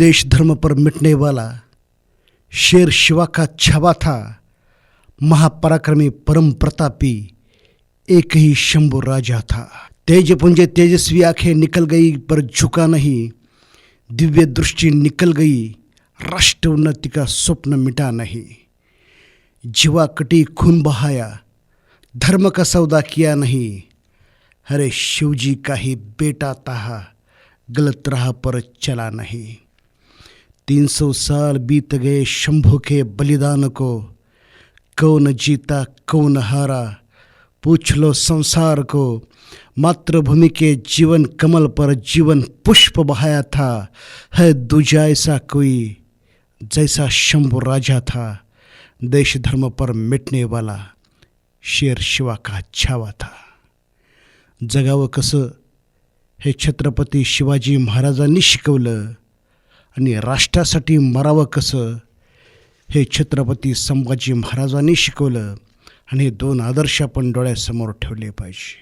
देश धर्म पर मिटने वाला शेर शिवा का छावा था। महापराक्रमी परम प्रतापी एक ही शंभु राजा था। तेज पुंज तेजस्वी आंखें निकल गई पर झुका नहीं, दिव्य दृष्टि निकल गई राष्ट्र उन्नति का स्वप्न मिटा नहीं। जीवा कटी खून बहाया, धर्म का सौदा किया नहीं, अरे शिवजी का ही बेटा था, गलत राह पर चला नहीं। 300 साल बीत गए शंभु के बलिदान को, कौन जीता कौन हारा पूछ लो संसार को। मातृभूमि के जीवन कमल पर जीवन पुष्प बहाया था, है दूजा ऐसा कोई जैसा शंभु राजा था। देश धर्म पर मिटने वाला शेर शिवा का छावा था। जगावं कसं हे छत्रपती शिवाजी महाराजांनी शिकवलं आणि राष्ट्रासाठी मरावं कसं हे छत्रपती संभाजी महाराजांनी शिकवलं आणि हे दोन आदर्श आपण डोळ्यासमोर ठेवले पाहिजे.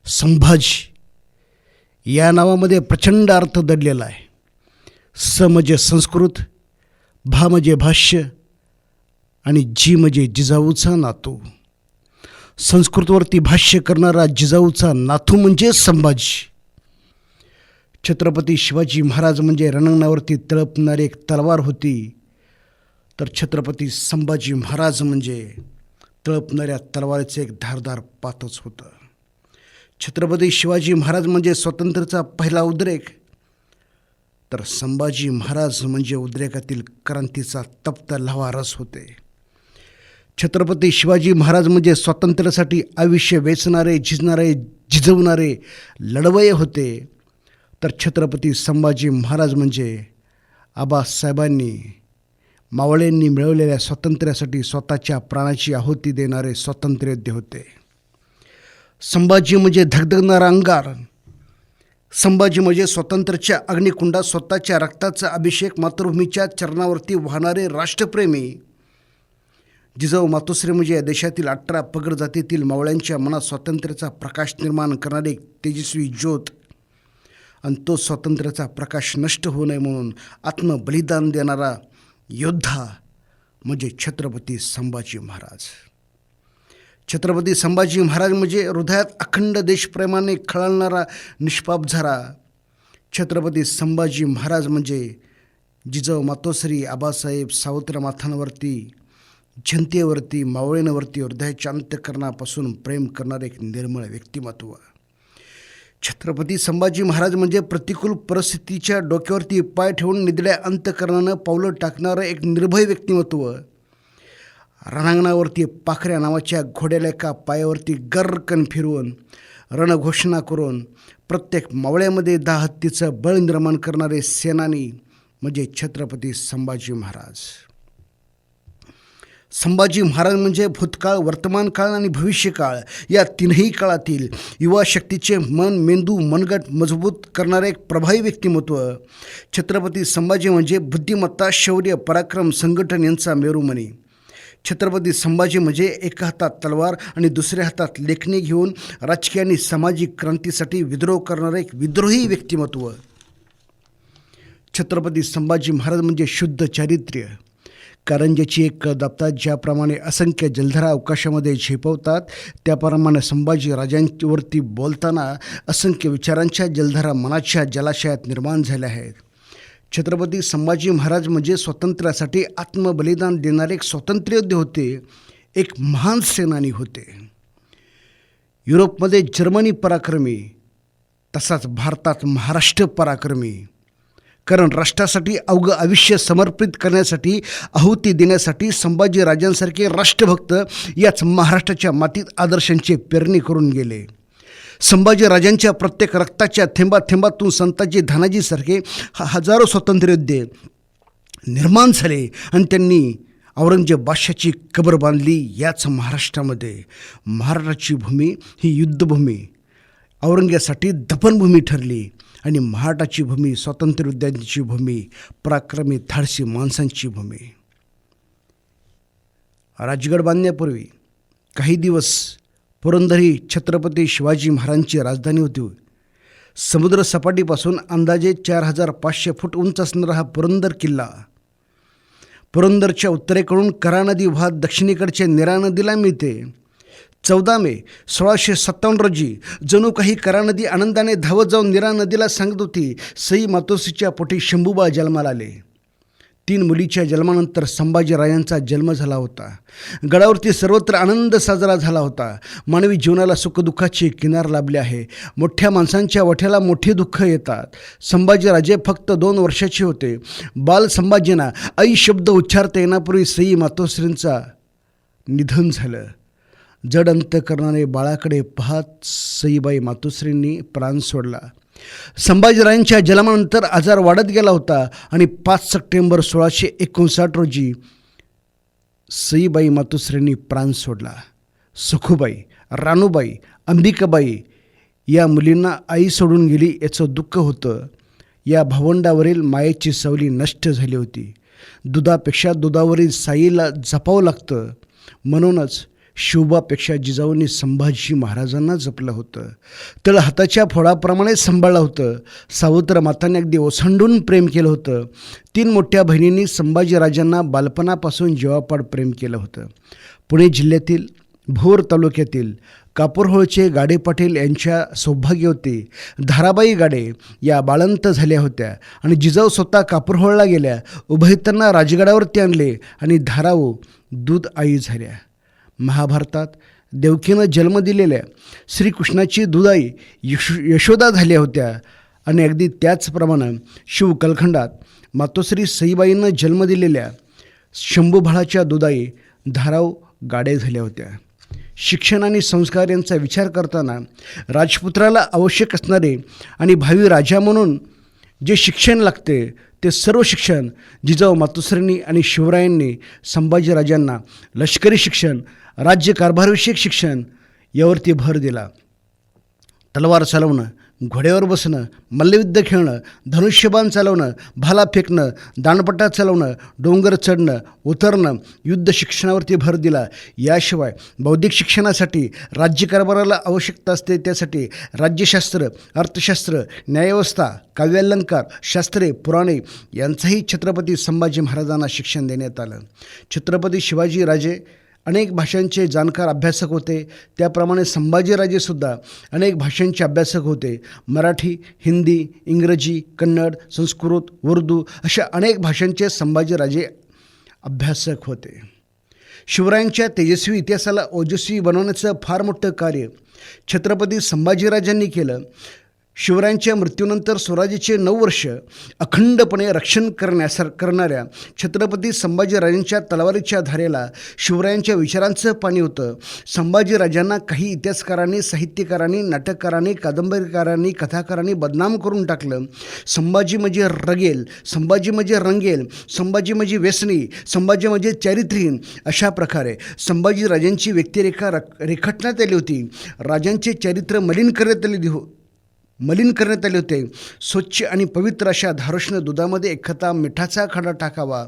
संभाजी या नावामध्ये प्रचंड अर्थ दडलेला आहे. स म्हणजे संस्कृत, भा म्हणजे भाष्य आणि जी म्हणजे जिजाऊचा नातू. संस्कृतवरती भाष्य करणारा जिजाऊचा नातू म्हणजे संभाजी. छत्रपती शिवाजी महाराज म्हणजे रणांगणावरती तळपणारी एक तलवार होती, तर छत्रपती संभाजी महाराज म्हणजे तळपणाऱ्या तलवारीचं एक धारदार पातच होतं. छत्रपती शिवाजी महाराज म्हणजे स्वातंत्र्याचा पहिला उद्रेक, तर संभाजी महाराज म्हणजे उद्रेकातील क्रांतीचा तप्त लहावा रस होते. छत्रपती शिवाजी महाराज म्हणजे स्वातंत्र्यासाठी आयुष्य वेचणारे, झिजणारे, झिजवणारे लढवय्ये होते, तर छत्रपती संभाजी महाराज म्हणजे आबासाहेबांनी मावळ्यांनी मिळवलेल्या स्वातंत्र्यासाठी स्वतःच्या प्राणाची आहुती देणारे स्वातंत्र्ययोद्धे होते. संभाजी म्हणजे धगधगणारा अंगार. संभाजी म्हणजे स्वातंत्र्याच्या अग्निकुंडात स्वतःच्या रक्ताचा अभिषेक मातृभूमीच्या चरणावरती वाहणारे राष्ट्रप्रेमी. जिजाऊ मातोश्री म्हणजे या देशातील 18 पगड जातीतील मावळ्यांच्या मनात स्वातंत्र्याचा प्रकाश निर्माण करणारी एक तेजस्वी ज्योत, आणि तो स्वातंत्र्याचा प्रकाश नष्ट होऊ नये म्हणून आत्मबलिदान देणारा योद्धा म्हणजे छत्रपती संभाजी महाराज. छत्रपती संभाजी महाराज म्हणजे हृदयात अखंड देशप्रेमाने खळाळणारा निष्पाप झरा. छत्रपती संभाजी महाराज म्हणजे जिजाऊ मातोश्री, आबासाहेब, सावत्रमाथांवरती, जनतेवरती, मावळ्यांवरती हृदयाच्या अंतःकरणापासून प्रेम करणारे एक निर्मळ व्यक्तिमत्व. छत्रपती संभाजी महाराज म्हणजे प्रतिकूल परिस्थितीच्या डोक्यावरती पाय ठेवून निधड्या अंतःकरणानं पावलं टाकणारं एक निर्भय व्यक्तिमत्व. रणांगणावरती पाखऱ्या नावाच्या घोड्याला एका पायावरती गर्रकन फिरवून रणघोषणा करून प्रत्येक मावळ्यामध्ये 10 हत्तीचं बळ निर्माण करणारे सेनानी म्हणजे छत्रपती संभाजी महाराज. संभाजी महाराज म्हणजे भूतकाळ, वर्तमान काळ आणि भविष्यकाळ या तीनही काळातील युवा शक्तीचे मन, मेंदू, मनगट मजबूत करणारे एक प्रभावी व्यक्तिमत्व. छत्रपती संभाजी म्हणजे बुद्धिमत्ता, शौर्य, पराक्रम, संघटन यांचा मेरुमणी. छत्रपती संभाजी म्हणजे एका हातात तलवार आणि दुसऱ्या हातात लेखणी घेऊन राजकीय आणि सामाजिक क्रांतीसाठी विद्रोह करणारे एक विद्रोही व्यक्तिमत्व. छत्रपती संभाजी महाराज म्हणजे शुद्ध चारित्र्य. कारंज्याची एक दाबतात ज्याप्रमाणे असंख्य जलधरा अवकाशामध्ये झेपवतात, त्याप्रमाणे संभाजी राजांवरती बोलताना असंख्य विचारांच्या जलधरा मनाच्या जलाशयात निर्माण झाल्या आहेत. छत्रपती संभाजी महाराज म्हणजे स्वातंत्र्यासाठी आत्मबलिदान देणारे एक स्वातंत्र्ययोद्धे होते, एक महान सेनानी होते. युरोपमध्ये जर्मनी पराक्रमी, तसाच भारतात महाराष्ट्र पराक्रमी. कारण राष्ट्रासाठी अवघं आयुष्य समर्पित करण्यासाठी, आहुती देण्यासाठी संभाजी राजांसारखे राष्ट्रभक्त याच महाराष्ट्राच्या मातीत आदर्शांची पेरणी करून गेले. संभाजी राजांच्या प्रत्येक रक्ताच्या थेंबाथेंबातून संताजी धनाजीसारखे हजारो स्वातंत्र्ययोद्धे निर्माण झाले आणि त्यांनी औरंगजेब बादशाची कबर बांधली याच महाराष्ट्रामध्ये. महाराष्ट्राची भूमी ही युद्धभूमी, औरंगजेबासाठी दफनभूमी ठरली आणि महाराष्ट्राची भूमी स्वातंत्र्ययोद्ध्यांची भूमी, पराक्रमी धाडसी माणसांची भूमी. राजगड बांधण्यापूर्वी काही दिवस पुरंदर ही छत्रपती शिवाजी महाराजांची राजधानी होती. समुद्रसपाटीपासून अंदाजे 4500 फूट उंच असणारा हा पुरंदर किल्ला पुरंदरच्या उत्तरेकडून करा नदी वाहत दक्षिणेकडच्या नीरा नदीला मिळते. 14 मे 1657 रोजी जणू काही करा नदी आनंदाने धावत जाऊन नीरा नदीला सांगत होती, सई मातोश्रीच्या पोटी शंभूबाळ जन्माला आले. 3 मुलीच्या जन्मानंतर संभाजीराजांचा जन्म झाला होता. गडावरती सर्वत्र आनंद साजरा झाला होता. मानवी जीवनाला सुखदुःखाची किनार लाभली आहे. मोठ्या माणसांच्या वठ्याला मोठी दुःख येतात. संभाजीराजे फक्त 2 वर्षाचे होते. बाल संभाजींना आई शब्द उच्चारता येण्यापूर्वी सई मातोश्रींचा निधन झालं. जड अंतकरणाने बाळाकडे पाहत सईबाई मातोश्रींनी प्राण सोडला. संभाजीराजांच्या जन्मानंतर आजार वाढत गेला होता आणि 5 सप्टेंबर 1659 रोजी सईबाई मातोश्रींनी प्राण सोडला. सखूबाई, रानूबाई, अंबिकाबाई या मुलींना आई सोडून गेली याचं दुःख होतं. या भावंडावरील मायेची सावली नष्ट झाली होती. दुधापेक्षा दुधावरील साईला जपावं लागतं. म्हणूनच शिवबापेक्षा जिजाऊंनी संभाजी महाराजांना जपलं होतं. तळ हाताच्या फोडाप्रमाणे सांभाळलं होतं. सावत्र मातांनी अगदी ओसंडून प्रेम केलं होतं. 3 मोठ्या बहिणींनी संभाजीराजांना बालपणापासून जीवापाड प्रेम केलं होतं. पुणे जिल्ह्यातील भोर तालुक्यातील कापूरहोळचे गाडे पाटील यांच्या सौभाग्यवती धाराबाई गाडे या बाळंत झाल्या होत्या आणि जिजाऊ स्वतः कापूरहोळला गेल्या. उभयतांना राजगडावरती आणले आणि धाराऊ दूध आई झाल्या. महाभारतात देवकीनं जन्म दिलेल्या श्रीकृष्णाची दुधाई यशोदा झाल्या होत्या आणि अगदी त्याचप्रमाणे शिवकलखंडात मातोश्री सईबाईंनं जन्म दिलेल्या शंभूबाळाच्या दुधाई धाराऊ गाडे झाल्या होत्या. शिक्षण आणि संस्कार यांचा विचार करताना राजपुत्राला आवश्यक असणारे आणि भावी राजा म्हणून जे शिक्षण लागते ते सर्व शिक्षण जिजाऊ मातोश्रींनी आणि शिवरायांनी संभाजीराजांना लष्करी शिक्षण, राज्यकारभारविषयक शिक्षण यावरती भर दिला. तलवार चालवणं, घोड्यावर बसणं, मल्लयुद्ध खेळणं, धनुष्यबाण चालवणं, भाला फेकणं, दांडपट्टा चालवणं, डोंगर चढणं, उतरणं, युद्ध शिक्षणावरती भर दिला. याशिवाय बौद्धिक शिक्षणासाठी राज्यकारभाराला आवश्यकता असते त्यासाठी राज्यशास्त्र, अर्थशास्त्र, न्यायव्यवस्था, काव्यालंकार, शास्त्रे, पुराणे यांचंही छत्रपती संभाजी महाराजांना शिक्षण देण्यात आलं. छत्रपती शिवाजीराजे अनेक भाषांचे जाणकार अभ्यासक होते. त्याप्रमाणे संभाजीराजेसुद्धा अनेक भाषांचे अभ्यासक होते. मराठी, हिंदी, इंग्रजी, कन्नड, संस्कृत, उर्दू अशा अनेक भाषांचे संभाजीराजे अभ्यासक होते. शिवरायांच्या तेजस्वी इतिहासाला ओजस्वी बनवण्याचं फार मोठं कार्य छत्रपती संभाजीराजांनी केलं. शिवरायांच्या मृत्यूनंतर स्वराज्याचे 9 वर्ष अखंडपणे रक्षण करणाऱ्या छत्रपती संभाजीराजांच्या तलवारीच्या धारेला शिवरायांच्या विचारांचं पाणी होतं. संभाजीराजांना काही इतिहासकारांनी, साहित्यकारांनी, नाटककारांनी, कादंबरीकारांनी, कथाकारांनी बदनाम करून टाकलं. संभाजी म्हणजे रगेल, संभाजी म्हणजे रंगेल, संभाजी म्हणजे व्यसनी, संभाजी म्हणजे चारित्र्यहीन अशा प्रकारे संभाजीराजांची व्यक्तिरेखा रेखाटण्यात आली होती. राजांचे चारित्र्य मलिन करण्यात आले होते. स्वच्छ आणि पवित्र अशा धारोष्ण दुधामध्ये एखादा मिठाचा खडा टाकावा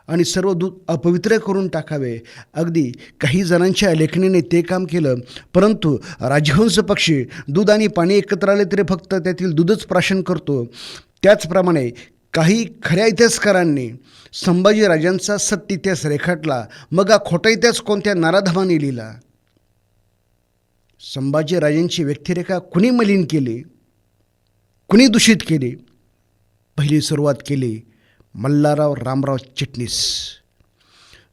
आणि सर्व दूध अपवित्र करून टाकावे. अगदी काही जणांच्या लेखणीने ते काम केलं. परंतु राजहंस पक्षी दूध आणि पाणी एकत्र आले तरी फक्त त्यातील दूधच प्राशन करतो. त्याचप्रमाणे काही खऱ्या इतिहासकारांनी संभाजीराजांचा सत्य इतिहास रेखाटला. मग हा खोटा इतिहास कोणत्या नाराधमाने लिहिला? संभाजीराजांची व्यक्तिरेखा कुणी मलिन केली, कुणी दूषित केली? पहिली सुरुवात केली मल्हारराव रामराव चिटणीस.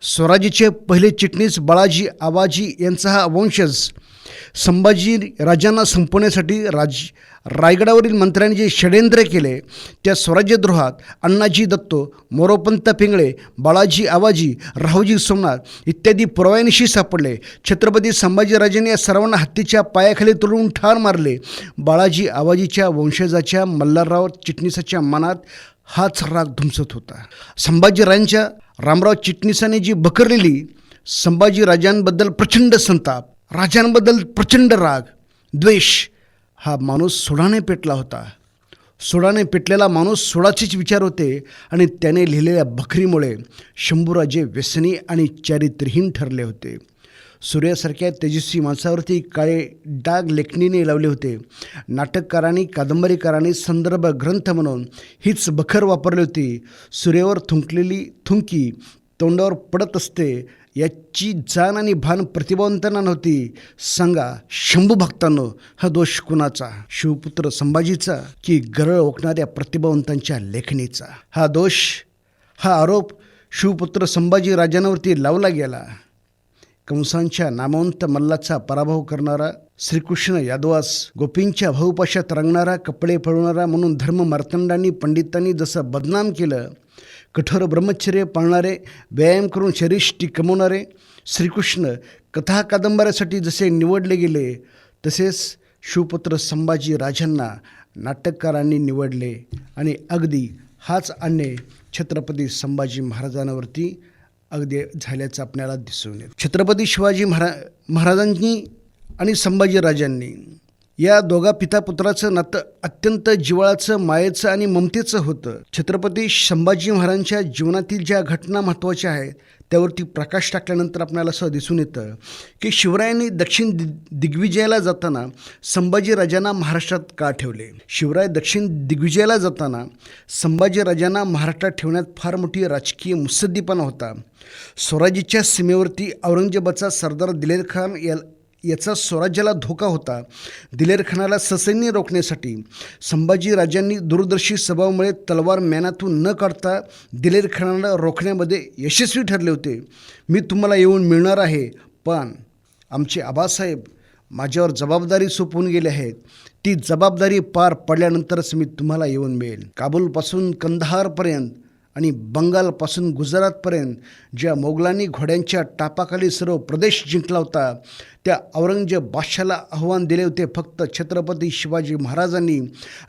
स्वराज्याचे पहिले चिटणीस बाळाजी आबाजी यांचा हा वंशज संभाजी राजांना संपवण्यासाठी रायगडावरील मंत्र्यांनी जे षड्यंत्र केले त्या स्वराज्यद्रोहात अण्णाजी दत्तो, मोरोपंत पिंगळे, बाळाजी आबाजी, राहुजी सोमनाथ इत्यादी पुराव्यानिशी सापडले. छत्रपती संभाजीराजांनी या सर्वांना हत्तीच्या पायाखाली तुडवून ठार मारले. बाळाजी आबाजीच्या वंशजाच्या मल्हारराव चिटणीसाच्या मनात हाच राग धुमसत होता. संभाजीराजांच्या रामराव चिटणीसाने जी बकरलेली संभाजीराजांबद्दल प्रचंड संताप, राजांबद्दल प्रचंड राग, द्वेष हा माणूस सोडाने पेटला होता. सोडाने पेटलेला माणूस सोडाचेच विचार होते आणि त्याने लिहिलेल्या बखरीमुळे शंभूराजे व्यसनी आणि चारित्र्यहीन ठरले होते. सूर्यासारख्या तेजस्वी माणसावरती काळे डाग लेखणीने लावले होते. नाटककारांनी, कादंबरीकारांनी संदर्भ ग्रंथ म्हणून हीच बखर वापरली होती. सूर्यावर थुंकलेली थुंकी तोंडावर पडत असते याची जाण आणि भान प्रतिभावंतांना नव्हती. सांगा शंभू भक्तांनो, हा दोष कुणाचा? शिवपुत्र संभाजीचा की गरळ ओकणाऱ्या प्रतिभावंतांच्या लेखणीचा? हा आरोप शिवपुत्र संभाजी राजांवरती लावला गेला. कंसांच्या नामवंत मल्लाचा पराभव करणारा, श्रीकृष्ण यादवास गोपींच्या भाऊपाशात रंगणारा, कपडे पळवणारा म्हणून धर्म मार्तंडांनी पंडितांनी जसं बदनाम केलं, कठोर ब्रह्मचर्य पाळणारे, व्यायाम करून शरीरष्टी कमवणारे श्रीकृष्ण कथा कादंबऱ्यासाठी जसे निवडले गेले, तसेच शिवपुत्र संभाजी राजांना नाटककारांनी निवडले आणि अगदी हाच अन्याय छत्रपती संभाजी महाराजांवरती अगदी झाल्याचं आपल्याला दिसून येतं. छत्रपती शिवाजी महाराजांनी आणि संभाजीराजांनी या दोघा पितापुत्राचं नातं अत्यंत जिव्हाळाचं, मायेचं आणि ममतेचं होतं. छत्रपती संभाजी महाराजांच्या जीवनातील ज्या घटना महत्त्वाच्या आहेत त्यावरती प्रकाश टाकल्यानंतर आपल्याला असं दिसून येतं की शिवरायांनी दक्षिण दिग्विजयाला जाताना संभाजीराजांना महाराष्ट्रात का ठेवले? शिवराय दक्षिण दिग्विजयाला जाताना संभाजीराजांना महाराष्ट्रात ठेवण्यात फार मोठी राजकीय मुत्सद्दीपणा होता. स्वराज्याच्या सीमेवरती औरंगजेबाचा सरदार दिलेर खान याचा स्वराज्याला धोका होता. दिलेर खानाला ससैन्य रोखण्यासाठी संभाजीराजांनी दूरदर्शी स्वभावामुळे तलवार म्यानातून न काढता दिलेर खानाला रोखण्यामध्ये यशस्वी ठरले होते. मी तुम्हाला येऊन मिळणार आहे, पण आमचे आबासाहेब माझ्यावर जबाबदारी सोपवून गेले आहेत. ती जबाबदारी पार पडल्यानंतरच मी तुम्हाला येऊन मिळेल. काबूलपासून कंदहारपर्यंत आणि बंगालपासून गुजरातपर्यंत ज्या मोगलांनी घोड्यांच्या टापाखाली सर्व प्रदेश जिंकला होता, त्या औरंगजेब बादशाला आव्हान दिले होते फक्त छत्रपती शिवाजी महाराजांनी.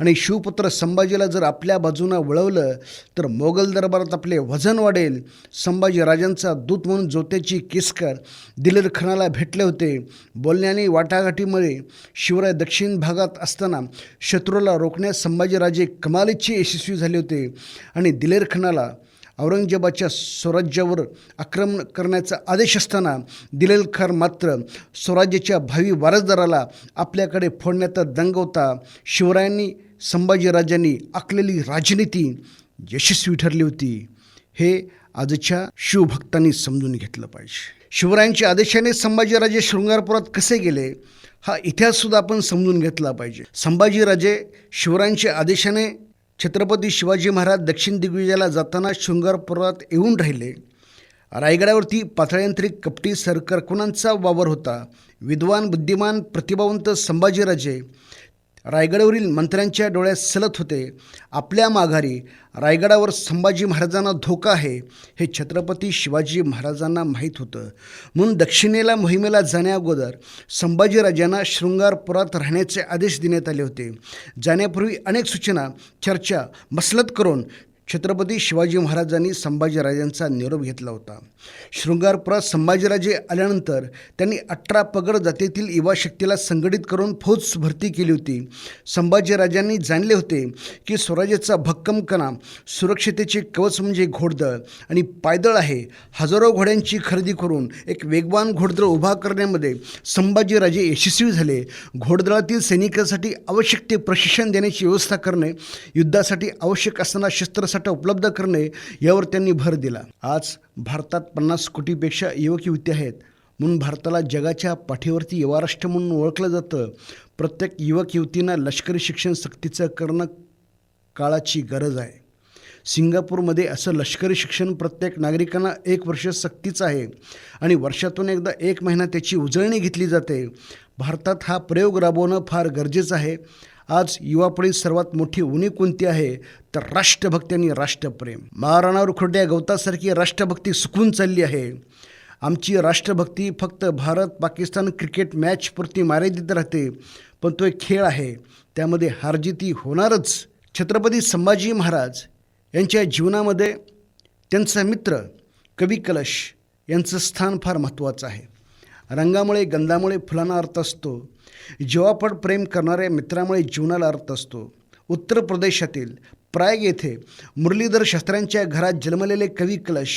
आणि शिवपुत्र संभाजीला जर आपल्या बाजूनं वळवलं तर मोगल दरबारात आपले वजन वाढेल. संभाजीराजांचा दूत म्हणून ज्योत्याची केसकर दिलेर खानाला भेटले होते. बोलण्याने वाटाघाटीमुळे शिवराय दक्षिण भागात असताना शत्रूला रोखण्यास संभाजीराजे कमालीचे यशस्वी झाले होते. आणि दिलेर खानाला औरंगजेबाच्या स्वराज्यावर आक्रमण करण्याचा आदेश असताना दिलेर खान मात्र स्वराज्याच्या भावी वारसदाराला आपल्याकडे फोडण्याचा दंग होता. शिवरायांनी, संभाजीराजांनी आखलेली राजनीती यशस्वी ठरली होती. हे आजच्या शिवभक्तांनी समजून घेतलं पाहिजे. शिवरायांच्या आदेशाने संभाजीराजे शृंगारपुरात कसे गेले हा इतिहाससुद्धा आपण समजून घेतला पाहिजे. संभाजीराजे शिवरायांच्या आदेशाने छत्रपती शिवाजी महाराज दक्षिण दिग्विजयाला जाताना शृंगारपुरात येऊन राहिले. रायगडावरती पाताळयांत्रिक कपटी सरकारकुणांचा वावर होता. विद्वान, बुद्धिमान, प्रतिभावंत संभाजीराजे रायगडावरील मंत्र्यांच्या डोळ्यात सलत होते. आपल्या माघारी रायगडावर संभाजी महाराजांना धोका आहे हे छत्रपती शिवाजी महाराजांना माहीत होतं. म्हणून दक्षिणेला मोहिमेला जाण्याअगोदर संभाजीराजांना शृंगारपुरात राहण्याचे आदेश देण्यात आले होते. जाण्यापूर्वी अनेक सूचना, चर्चा, मसलत करून छत्रपती शिवाजी महाराजांनी संभाजीराजांचा निरोप घेतला होता. शृंगारपुरात संभाजीराजे आल्यानंतर त्यांनी 18 पगड जातीतील युवा शक्तीला संघटित करून फौज भरती केली होती. संभाजीराजांनी जाणले होते की स्वराज्याचा भक्कम कणा, सुरक्षितेचे कवच म्हणजे घोडदळ आणि पायदळ आहे. हजारो घोड्यांची खरेदी करून एक वेगवान घोडदळ उभा करण्यामध्ये संभाजीराजे यशस्वी झाले. घोडदळातील सैनिकांसाठी आवश्यक ते प्रशिक्षण देण्याची व्यवस्था करणे, युद्धासाठी आवश्यक असणारा शस्त्रसाठा उपलब्ध करणे यावर त्यांनी भर दिला. आज भारतात 50 कोटीपेक्षा युवक युवती आहेत म्हणून भारताला जगाच्या पाठीवरती युवा राष्ट्र म्हणून ओळखलं जातं. प्रत्येक युवक युवतींना लष्करी शिक्षण सक्तीचं करणं काळाची गरज आहे. सिंगापूरमध्ये असं लष्करी शिक्षण प्रत्येक नागरिकांना 1 वर्ष सक्तीचं आहे आणि वर्षातून एकदा 1 महिना त्याची उजळणी घेतली जाते. भारतात हा प्रयोग राबवणं फार गरजेचं आहे. आज युवा पिढीत सर्वात मोठी उणीव कोणती आहे तर राष्ट्रभक्ती आणि राष्ट्रप्रेम. महाराणावर खोट्या गवतासारखी राष्ट्रभक्ती सुकून चालली आहे. आमची राष्ट्रभक्ती फक्त भारत पाकिस्तान क्रिकेट मॅचपुरती मर्यादित राहते, पण तो एक खेळ आहे, त्यामध्ये हारजिती होणारच. छत्रपती संभाजी महाराज यांच्या जीवनामध्ये त्यांचा मित्र कवी कलश यांचं स्थान फार महत्त्वाचं आहे. रंगामुळे, गंधामुळे फुलांना अर्थ असतो. जीवापड प्रेम करणाऱ्या मित्रामुळे जीवनाला अर्थ असतो. उत्तर प्रदेशातील प्रयाग येथे मुरलीधर शास्त्र्यांच्या घरात जन्मलेले कवी कलश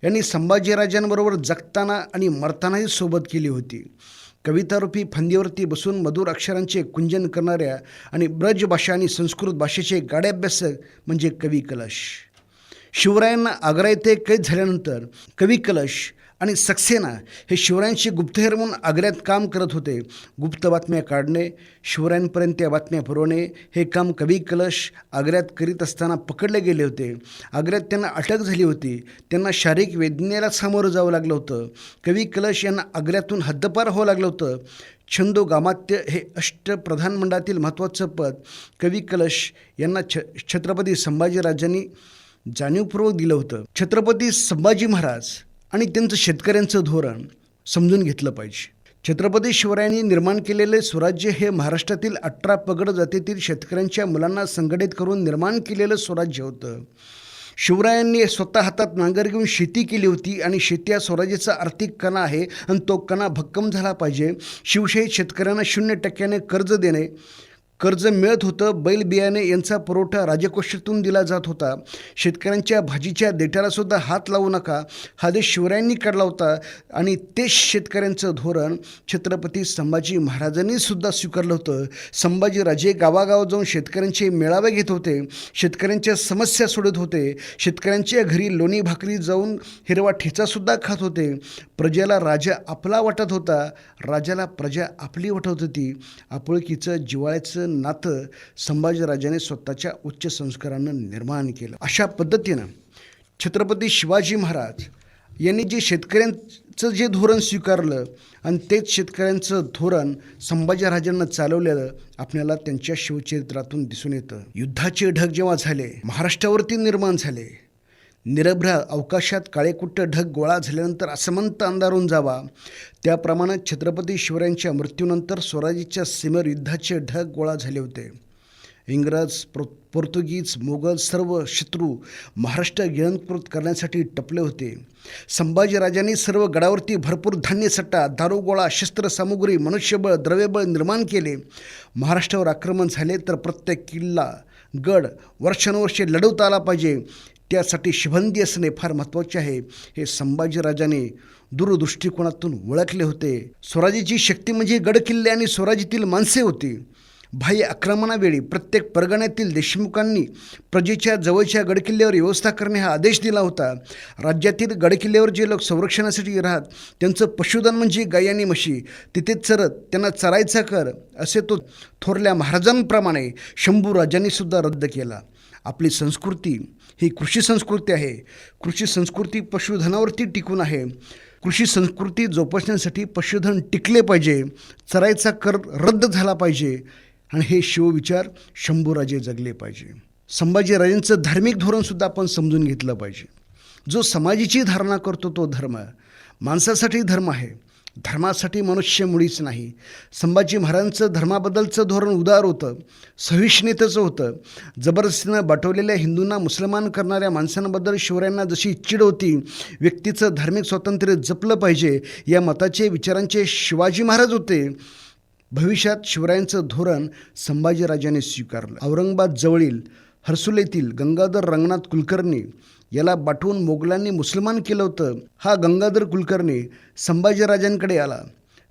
यांनी संभाजीराजांबरोबर जगताना आणि मरतानाही सोबत केली होती. कवितारूपी फांदीवरती बसून मधुर अक्षरांचे कुंजन करणाऱ्या आणि ब्रज भाषा आणि संस्कृत भाषेचे गाढे अभ्यासक म्हणजे कवी कलश. शिवरायांना आग्रा येथे कैद झाल्यानंतर कवी कलश आणि सक्सेना हे शिवरायांचे गुप्तहेर म्हणून आग्र्यात काम करत होते. गुप्त बातम्या काढणे, शिवरायांपर्यंत त्या बातम्या पुरवणे हे काम कवी कलश आग्र्यात करीत असताना पकडले गेले होते. आग्र्यात त्यांना अटक झाली होती. त्यांना शारीरिक वेदनेला सामोरं जावं लागलं होतं. कवी कलश यांना आग्र्यातून हद्दपार व्हावं लागलं होतं. छंदो गामात्य हे अष्टप्रधान मंडळातील महत्त्वाचं पद कवी कलश यांना छत्रपती संभाजीराजांनी जाणीवपूर्वक दिलं होतं. छत्रपती संभाजी महाराज आणि त्यांचं शेतकऱ्यांचं धोरण समजून घेतलं पाहिजे. छत्रपती शिवरायांनी निर्माण केलेले स्वराज्य हे महाराष्ट्रातील 18 पगड जातीतील शेतकऱ्यांच्या मुलांना संघटित करून निर्माण केलेलं स्वराज्य होतं. शिवरायांनी स्वतः हातात नांगर घेऊन शेती केली होती आणि शेती हा स्वराज्याचा आर्थिक कणा आहे आणि तो कणा भक्कम झाला पाहिजे. शिवशाही शेतकऱ्यांना 0% कर्ज मिळत होतं. बैल बियाणे यांचा पुरवठा राजकोषातून दिला जात होता. शेतकऱ्यांच्या भाजीच्या देठालासुद्धा हात लावू नका हा आदेश शिवरायांनी काढला होता आणि तेच शेतकऱ्यांचं धोरण छत्रपती संभाजी महाराजांनी सुद्धा स्वीकारलं होतं. संभाजीराजे गावागाव जाऊन शेतकऱ्यांचे मेळावे घेत होते, शेतकऱ्यांच्या समस्या सोडत होते, शेतकऱ्यांच्या घरी लोणी भाकरी जाऊन हिरवा ठेचासुद्धा खात होते. प्रजेला राजा आपला वाटत होता, राजाला प्रजा आपली वाटत होती. आपुलकीचं जिव्हाळ्याचं नातं संभाजीराजाने स्वतःच्या उच्च संस्कारानं निर्माण केलं. अशा पद्धतीनं छत्रपती शिवाजी महाराज यांनी जे शेतकऱ्यांचं जे धोरण स्वीकारलं आणि तेच शेतकऱ्यांचं धोरण संभाजीराजांना चालवलेलं आपल्याला त्यांच्या शिवचरित्रातून दिसून येतं. युद्धाचे ढग जेव्हा झाले, महाराष्ट्रावरती निर्माण झाले, निरभ्र अवकाशात काळेकुट्ट ढग गोळा झाल्यानंतर असमंत अंधारून जावा, त्याप्रमाणे छत्रपती शिवरायांच्या मृत्यूनंतर स्वराज्याच्या सीमेवर युद्धाचे ढग गोळा झाले होते. इंग्रज, पोर्तुगीज, मोगल सर्व शत्रू महाराष्ट्र गिळंकृत करण्यासाठी टपले होते. संभाजीराजांनी सर्व गडावरती भरपूर धान्यसट्टा, दारुगोळा, शस्त्रसामुग्री, मनुष्यबळ, द्रव्यबळ निर्माण केले. महाराष्ट्रावर आक्रमण झाले तर प्रत्येक किल्ला, गड वर्षानुवर्षे लढवता आला पाहिजे. त्यासाठी शिबंदी असणे फार महत्त्वाचे आहे. हे संभाजीराजाने दूरदृष्टिकोनातून ओळखले होते. स्वराज्याची शक्ती म्हणजे गडकिल्ले आणि स्वराज्यातील माणसे होती. बाह्य आक्रमणावेळी प्रत्येक परगण्यातील देशमुखांनी प्रजेच्या जवळच्या गडकिल्ल्यावर व्यवस्था करणे हा आदेश दिला होता. राज्यातील गडकिल्ल्यावर जे लोक संरक्षणासाठी राहत त्यांचं पशुधन म्हणजे गाई आणि म्हशी, तिथेच चरत त्यांना चरायचा कर असे तो थोरल्या महाराजांप्रमाणे शंभूराजांनी सुद्धा रद्द केला. आपली संस्कृती ही कृषी संस्कृती आहे. कृषी संस्कृती पशुधनावरती टिकून आहे. कृषी संस्कृती जोपासण्यासाठी पशुधन टिकले पाहिजे, चरायचा कर रद्द झाला पाहिजे आणि हे शिवविचार शंभूराजे जगले पाहिजे. संभाजीराजांचं धार्मिक धोरणसुद्धा आपण समजून घेतलं पाहिजे. जो समाजाची धारणा करतो तो धर्म, माणसासाठी धर्म आहे, धर्मासाठी मनुष्य मुळीच नाही. संभाजी महाराजांचं धर्माबद्दलचं धोरण उदार होतं, सहिष्णुतेचं होतं. जबरदस्तीनं बाटवलेल्या हिंदूंना मुसलमान करणाऱ्या माणसांबद्दल शिवरायांना जशी चिड होती, व्यक्तीचं धार्मिक स्वातंत्र्य जपलं पाहिजे या मताचे विचारांचे शिवाजी महाराज होते. भविष्यात शिवरायांचं धोरण संभाजीराजाने स्वीकारलं. औरंगाबाद जवळील हर्सुल येथील गंगाधर रंगनाथ कुलकर्णी याला बाटवून मोगलांनी मुसलमान केलं होतं. हा गंगाधर कुलकर्णी संभाजीराजांकडे आला.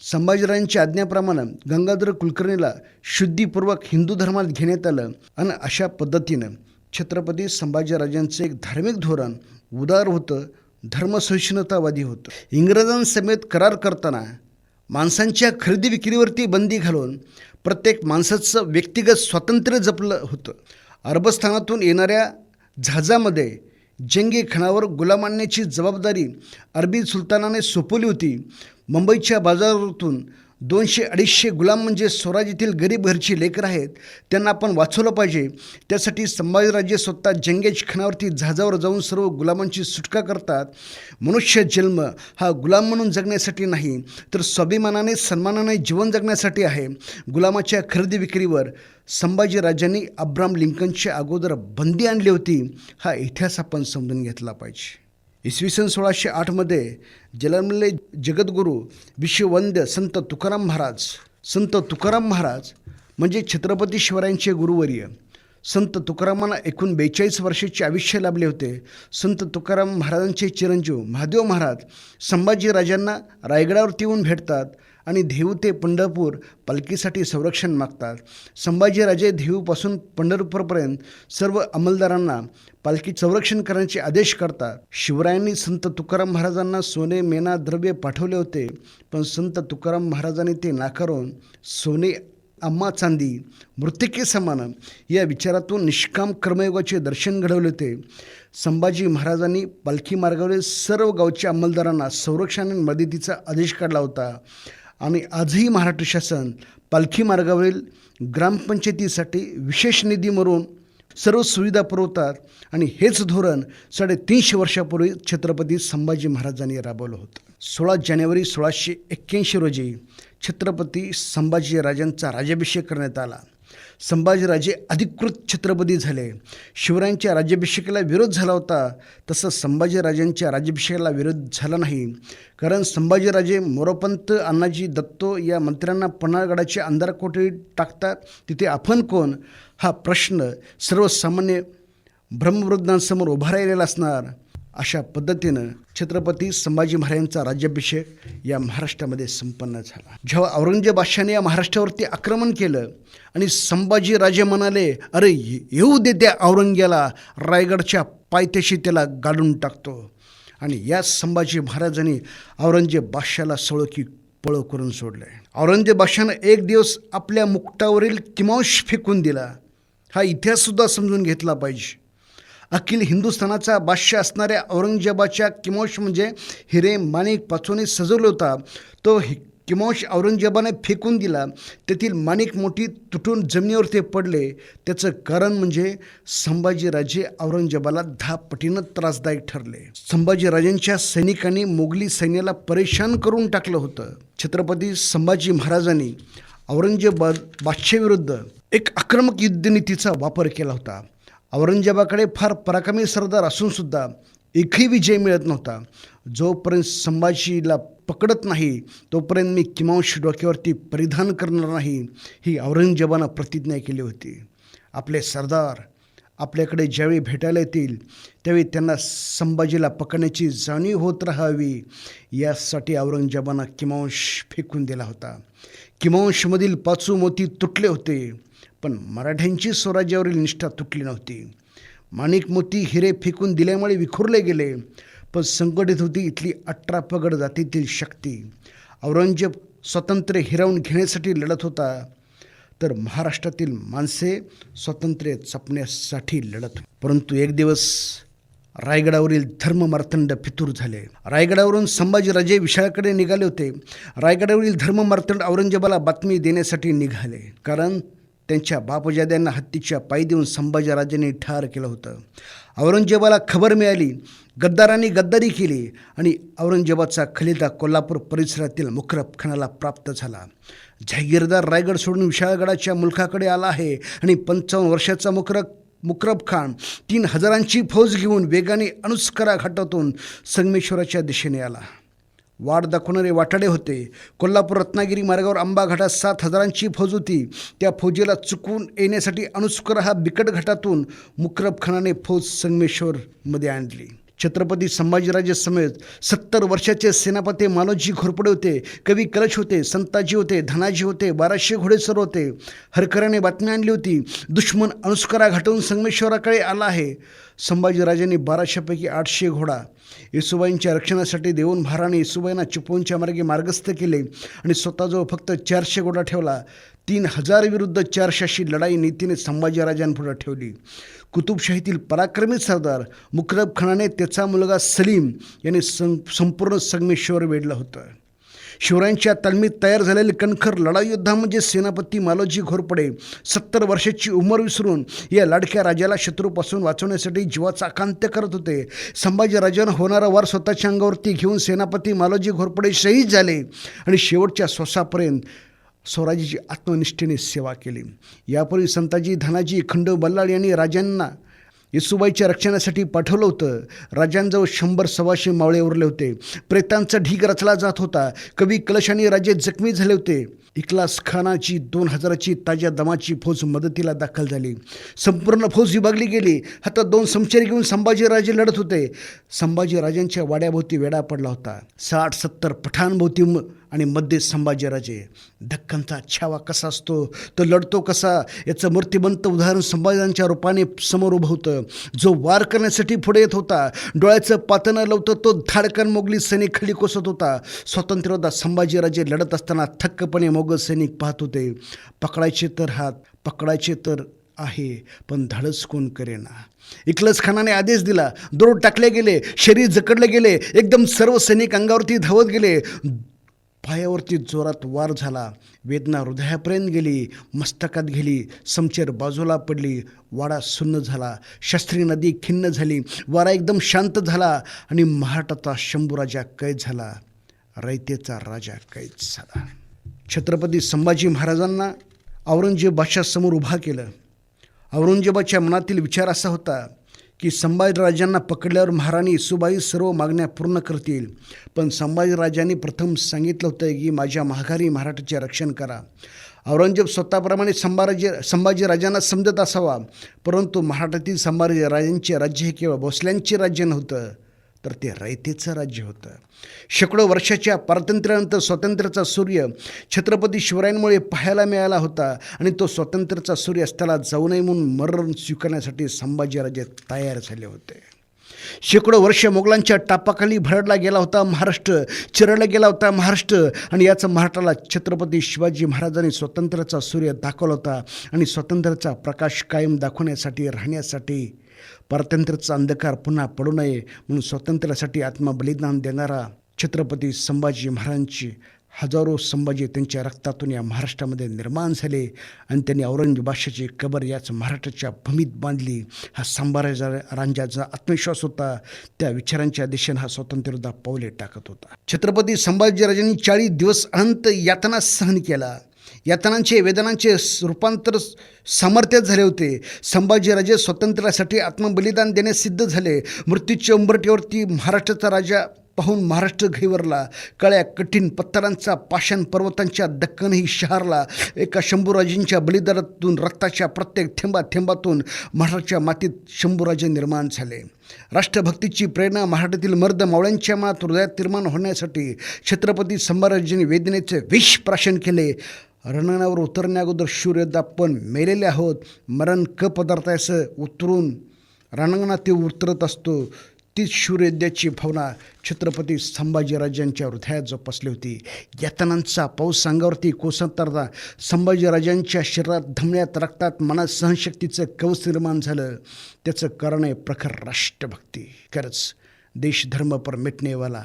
संभाजीराजांच्या आज्ञेप्रमाणे गंगाधर कुलकर्णीला शुद्धीपूर्वक हिंदू धर्मात घेण्यात आलं आणि अशा पद्धतीनं छत्रपती संभाजीराजांचं एक धार्मिक धोरण उदार होतं, धर्मसहिष्णुतावादी होतं. इंग्रजांसमेत करार करताना माणसांच्या खरेदी विक्रीवरती बंदी घालून प्रत्येक माणसाचं व्यक्तिगत स्वातंत्र्य जपलं होतं. अरबस्थानातून येणाऱ्या जहाजामध्ये जंगी खानावर गुलाम आणण्याची जबाबदारी अरबी सुलतानाने सोपवली होती. मुंबईच्या बाजारातून 200-250 गुलाम म्हणजे स्वराज्यातील गरीब घरची लेकरं आहेत, त्यांना आपण वाचवलं पाहिजे. त्यासाठी संभाजीराजे स्वतः जंगेज खानावरती जहाजावर जाऊन सर्व गुलामांची सुटका करतात. मनुष्य जन्म हा गुलाम म्हणून जगण्यासाठी नाही तर स्वाभिमानाने सन्मानाने जीवन जगण्यासाठी आहे. गुलामाच्या खरेदी विक्रीवर संभाजीराजांनी अब्राहम लिंकनच्या अगोदर बंदी आणली होती. हा इतिहास आपण समजून घेतला पाहिजे. इसवी सन 1608 जन्मलेले जगद्गुरू विश्ववंद्य संत तुकाराम महाराज म्हणजे छत्रपती शिवरायांचे गुरुवर्य. संत तुकारामांना एकूण 42 वर्षाचे आयुष्य लाभले होते. संत तुकाराम महाराजांचे चिरंजीव महादेव महाराज संभाजीराजांना रायगडावरती येऊन भेटतात आणि देहू ते पंढरपूर पालखीसाठी संरक्षण मागतात. संभाजीराजे देहूपासून पंढरपूरपर्यंत सर्व अंमलदारांना पालखी संरक्षण करण्याचे आदेश करतात. शिवरायांनी संत तुकाराम महाराजांना सोने मेना द्रव्य पाठवले होते, पण संत तुकाराम महाराजांनी ते नाकारून सोने आम्हा चांदी मृत्तिके समान या विचारातून निष्काम कर्मयोगाचे दर्शन घडवले होते. संभाजी महाराजांनी पालखी मार्गावरील सर्व गावच्या अंमलदारांना संरक्षण आणि मदतीचा आदेश काढला होता आणि आजही महाराष्ट्र शासन पालखी मार्गावरील ग्रामपंचायतीसाठी विशेष निधी म्हणून सर्व सुविधा पुरवतात आणि हेच धोरण 350 वर्षापूर्वी छत्रपती संभाजी महाराजांनी राबवलं होतं. 16 जानेवारी 1681 रोजी छत्रपती संभाजीराजांचा राज्याभिषेक करण्यात आला. संभाजीराजे अधिकृत छत्रपती झाले. शिवरायांच्या राज्याभिषेकाला विरोध झाला होता, तसं संभाजीराजांच्या राज्याभिषेकाला विरोध झाला नाही, कारण संभाजीराजे मोरोपंत अण्णाजी दत्तो या मंत्र्यांना पन्हाळगडाच्या अंधारकोठडीत टाकतात. तिथे आपण कोण हा प्रश्न सर्वसामान्य ब्रह्मवृद्धांसमोर उभा राहिलेला असणार. अशा पद्धतीनं छत्रपती संभाजी महाराजांचा राज्याभिषेक या महाराष्ट्रामध्ये संपन्न झाला. जेव्हा औरंगजेब बादशाहाने या महाराष्ट्रावरती आक्रमण केलं आणि संभाजीराजे म्हणाले, अरे येऊ दे त्या औरंग्याला, रायगडच्या पायथ्याशी त्याला गाडून टाकतो. आणि या संभाजी महाराजांनी औरंगजेब बादशाहाला सळकी पळो करून सोडले. औरंगजेब बादशाहानं एक दिवस आपल्या मुकुटावरील किमांश फेकून दिला. हा इतिहाससुद्धा समजून घेतला पाहिजे. अखिल हिंदुस्थानाचा बादशाह असणाऱ्या औरंगजेबाच्या किमोश म्हणजे हिरे माणिक पाचोने सजवला होता. तो किमोश औरंगजेबाने फेकून दिला. तेथील माणिक मोठी तुटून जमिनीवर पडले. त्याचं कारण म्हणजे संभाजीराजे औरंगजेबाला 10 पटीनं त्रासदायक ठरले. संभाजीराजांच्या सैनिकांनी मोगली सैन्याला परेशान करून टाकलं होतं. छत्रपती संभाजी महाराजांनी औरंगजेब बादशाहाविरुद्ध एक आक्रमक युद्धनीतीचा वापर केला होता. औरंगजेबाकडे फार पराक्रमी सरदार असूनसुद्धा एकही विजय मिळत नव्हता. जोपर्यंत संभाजीला पकडत नाही तोपर्यंत मी किमांश डोक्यावरती परिधान करणार नाही, ही औरंगजेबानं प्रतिज्ञा केली होती. आपले सरदार आपल्याकडे ज्यावेळी भेटायला येतील त्यावेळी त्यांना संभाजीला पकडण्याची जाणीव होत राहावी, यासाठी औरंगजेबानं किमांश फेकून दिला होता. किमांशमधील 5 मोती तुटले होते, पण मराठ्यांची स्वराज्यावरील निष्ठा तुटली नव्हती. माणिक मोती हिरे फेकून दिल्यामुळे विखुरले गेले, पण संकटित होती इथली 18 पगड जातीतील शक्ती. औरंगजेब स्वातंत्र्य हिरावून घेण्यासाठी लढत होता, तर महाराष्ट्रातील माणसे स्वातंत्र्य जपण्यासाठी लढत. परंतु एक दिवस रायगडावरील धर्ममार्तंड फितूर झाले. रायगडावरून संभाजीराजे विशाळकडे निघाले होते. रायगडावरील धर्ममार्तंड औरंगजेबाला बातमी देण्यासाठी निघाले, कारण त्यांच्या बापजाद्यांना हत्तीच्या पायी देऊन संभाजीराजांनी ठार केलं होतं. औरंगजेबाला खबर मिळाली. गद्दारांनी गद्दारी केली आणि औरंगजेबाचा खलिदा कोल्हापूर परिसरातील मुकरब खानाला प्राप्त झाला. जहागीरदार रायगड सोडून विशाळगडाच्या मुलखाकडे आला आहे आणि 55 वर्षाचा मुकरब खान 3000ची फौज घेऊन वेगाने अनुस्करा घाटातून संगमेश्वराच्या दिशेने आला. वाट दाखवणारे वाटाडे होते. कोल्हापूर रत्नागिरी मार्गावर आंबा घाटात 7000ची फौज होती. त्या फौजेला चुकवून येण्यासाठी अनुस्करा हा बिकट घाटातून मुकरब खानाने फौज संगमेश्वरमध्ये आणली. छत्रपती संभाजीराजे समेत 70 वर्षाचे सेनापती मालोजी घोरपडे होते. कवी कलश होते, संताजी होते, धनाजी होते, 1200 घोडेस्वार होते. हरकऱ्याने बातमी आणली होती, दुश्मन अनुस्करा घाटून संगमेश्वराकडे आला आहे. संभाजीराजांनी 1200पैकी 800 घोडा येसुबाईंच्या रक्षणासाठी देऊन महाराणी येसुबाईंना चिपळूणच्या मार्गे मार्गस्थ केले आणि स्वतःजवळ फक्त 400 घोडा ठेवला. 3000 विरुद्ध 400 अशी लढाई नीतीने संभाजीराजांपुढे ठेवली. कुतुबशाहीतील पराक्रमी सरदार मुकरब खानाने त्याचा मुलगा सलीम यांनी संपूर्ण संगमेश्वर वेढलं होतं. शिवरायांच्या तालमीत तयार झालेले कणखर लढाई योद्धा म्हणजे सेनापती मालोजी घोरपडे 70 वर्षाची उंमर विसरून या लाडक्या राजाला शत्रूपासून वाचवण्यासाठी जीवाचा आकांत्य करत होते. संभाजीराजांना होणारा वार स्वतःच्या अंगावरती घेऊन सेनापती मालोजी घोरपडे शहीद झाले आणि शेवटच्या श्वासापर्यंत स्वराज्याची आत्मनिष्ठेने सेवा केली. यापूर्वी संताजी, धनाजी, खंडू बल्लाळ यांनी राजांना येसूबाईच्या रक्षणासाठी पाठवलं होतं. राजांजवळ 100-125 मावळे उरले होते. प्रेतांचा ढीग रचला जात होता. कवी कलश आणि राजे जखमी झाले होते. इखलास खानाची 2000ची ताज्या दमाची फौज मदतीला दाखल झाली. संपूर्ण फौज विभागली गेली. हातात 2 समशेर घेऊन संभाजीराजे लढत होते. संभाजीराजांच्या वाड्याभोवती वेढा पडला होता. 60-70 पठाणभोवती आणि मध्ये संभाजीराजे. धक्कांचा छावा कसा असतो, तो लढतो कसा, याचं मूर्तिमंत उदाहरण संभाजीराजांच्या रूपाने समोर उभं होतं. जो वार करण्यासाठी पुढे येत होता, डोळ्याचं पातन लावतं, तो धाडकन मोगली सैनिक खाली कोसत होता. स्वातंत्र्ययोद्धा संभाजीराजे लढत असताना थक्कपणे मोगल सैनिक पाहत होते. पकडायचे तर हात, पकडायचे तर आहे, पण धाडस कोण करेना. इखलास खानाने आदेश दिला. दोर टाकले गेले, शरीर जकडले गेले. एकदम सर्व सैनिक अंगावरती धावत गेले. पायावरती जोरात वार झाला. वेदना हृदयापर्यंत गेली, मस्तकात गेली. समशेर बाजूला पडली. वाडा सुन्न झाला. शस्त्री नदी खिन्न झाली. वारा एकदम शांत झाला आणि महाराष्ट्राचा शंभूराजा कैद झाला. रयतेचा राजा कैद झाला. छत्रपती संभाजी महाराजांना औरंगजेब बादशाहसमोर उभा केलं. औरंगजेबाच्या मनातील विचार असा होता की संभाजीराजांना पकडल्यावर महाराणी येसूबाई सर्व मागण्या पूर्ण करतील. पण संभाजीराजांनी प्रथम सांगितलं होतं की माझ्या माघारी महाराष्ट्राचे रक्षण करा. औरंगजेब स्वतःप्रमाणे संभाजीराजांना समजत असावा, परंतु महाराष्ट्रातील संभाजीराजांचे राज्य हे केवळ भोसल्यांचे राज्य नव्हतं, तर ते रयतेचं राज्य होतं. शेकडो वर्षाच्या पारतंत्र्यानंतर स्वातंत्र्याचा सूर्य छत्रपती शिवरायांमुळे पाहायला मिळाला होता आणि तो स्वातंत्र्याचा सूर्य अस्ताला जाऊ नये म्हणून मरण स्वीकारण्यासाठी संभाजीराजे तयार झाले होते. शेकडो वर्ष मोगलांच्या टापाखाली भरडला गेला होता महाराष्ट्र, चिरडला गेला होता महाराष्ट्र, आणि याचं महाराष्ट्राला छत्रपती शिवाजी महाराजांनी स्वातंत्र्याचा सूर्य दाखवला होता. आणि स्वातंत्र्याचा प्रकाश कायम दाखवण्यासाठी, राहण्यासाठी, पारतंत्र्याचा अंधकार पुन्हा पडू नये म्हणून स्वातंत्र्यासाठी आत्मबलिदान देणारा छत्रपती संभाजी महाराजांची हजारो संभाजी त्यांच्या रक्तातून या महाराष्ट्रामध्ये निर्माण झाले आणि त्यांनी औरंगजेब बादशाहची कबर याच महाराष्ट्राच्या भूमीत बांधली. हा संभाजीराजांचा आत्मविश्वास होता. त्या विचारांच्या दिशेने हा स्वातंत्र्ययोद्धा पावले टाकत होता. छत्रपती संभाजीराजांनी 40 दिवस अनंत यातना सहन केला. यातनांचे, वेदनांचे रूपांतर सामर्थ्यात झाले होते. संभाजीराजे स्वातंत्र्यासाठी आत्मबलिदान देण्यास सिद्ध झाले. मृत्यूच्या उंबरठ्यावरती महाराष्ट्राचा राजा पाहून महाराष्ट्र घैवरला. कळ्या कठीण पत्थरांचा, पाषाण पर्वतांच्या दक्कनही शहारला. एका शंभूराजांच्या बलिदानातून, रक्ताच्या प्रत्येक थेंबातून महाराष्ट्राच्या मातीत शंभूराजे निर्माण झाले. राष्ट्रभक्तीची प्रेरणा महाराष्ट्रातील मर्द मावळ्यांच्या मनात, हृदयात निर्माण होण्यासाठी छत्रपती संभाजीराजांनी वेदनेचे विष प्राशन केले. रणांगणावर उतरण्याअगोदर शूरयोद्धा आपण मेलेले आहोत, मरण पदार्थ असं उतरून रणांगणात ते उतरत असतो. तीच शूरयोद्ध्याची भावना छत्रपती संभाजीराजांच्या हृदयात जोपासली होती. यातनांचा पाऊस अंगावरती कोसळताना संभाजीराजांच्या शरीरात, धमन्यात, रक्तात, मनात सहनशक्तीचं कवच निर्माण झालं. त्याचं कारण आहे प्रखर राष्ट्रभक्ती. खरंच देश धर्म पर मिटनेवाला,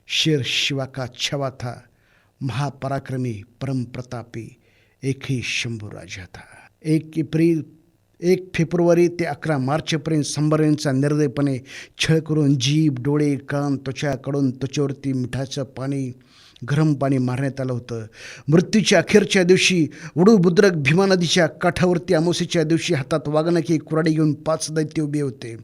शेर शिवा का छवा था, महापराक्रमी परमप्रतापी एक ही शंभूराजा था. 1 फेब्रुवारी ते 11 मार्चपर्यंत संभाजीराजांचा निर्दयपणे छळ करून जीभ, डोळे, कान, त्वचाकडून त्वचेवरती मिठाचं पाणी, गरम पाणी मारण्यात आलं होतं. मृत्यूच्या अखेरच्या दिवशी उडूबुद्रक भीमा नदीच्या काठावरती अमावस्येच्या दिवशी हातात वाघनखे, कुऱ्हाडी घेऊन 5 दैत्य उभे होते.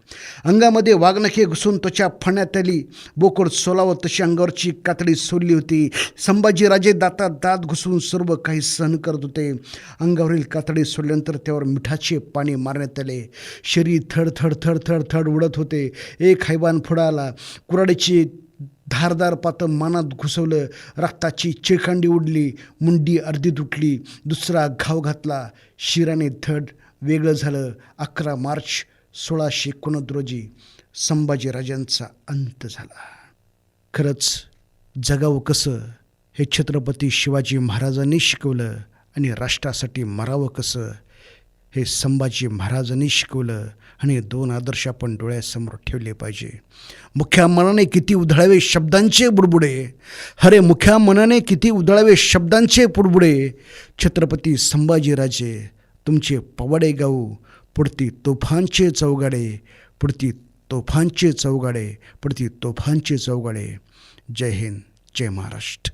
अंगामध्ये वाघनखे घुसून त्वचा फाडण्यात आली. बोकड सोलावं तशी अंगावरची कातडी सोडली होती. संभाजीराजे दातात दात घुसून सर्व काही सहन करत होते. अंगावरील कातडी सोडल्यानंतर त्यावर मिठाचे पाणी मारण्यात आले. शरीर थड थड थड थड थड उडत होते. एक हैवान पुढे आला. कुऱ्हाडीची धारदार पातं मानात घुसवलं. रक्ताची चिळखंडी उडली. मुंडी अर्धी तुटली. दुसरा घाव घातला. शिराने धड वेगळं झालं. 11 मार्च 1689 रोजी संभाजीराजांचा अंत झाला. खरंच जगावं कसं हे छत्रपती शिवाजी महाराजांनी शिकवलं आणि राष्ट्रासाठी मरावं कसं हे संभाजी महाराजांनी शिकवलं. आणि 2 आदर्श आपण डोळ्यासमोर ठेवले पाहिजे. मुख्या मनाने किती उधळावे शब्दांचे बुडबुडे, हरे मुख्या मनाने किती उधळावे शब्दांचे बुडबुडे. छत्रपती संभाजीराजे तुमचे पवाडे गाऊ, पुढती तोफांचे चौगाडे, पुढती तोफांचे चौगाडे, पुढती तोफांचे चौगाडे. जय हिंद, जय महाराष्ट्र.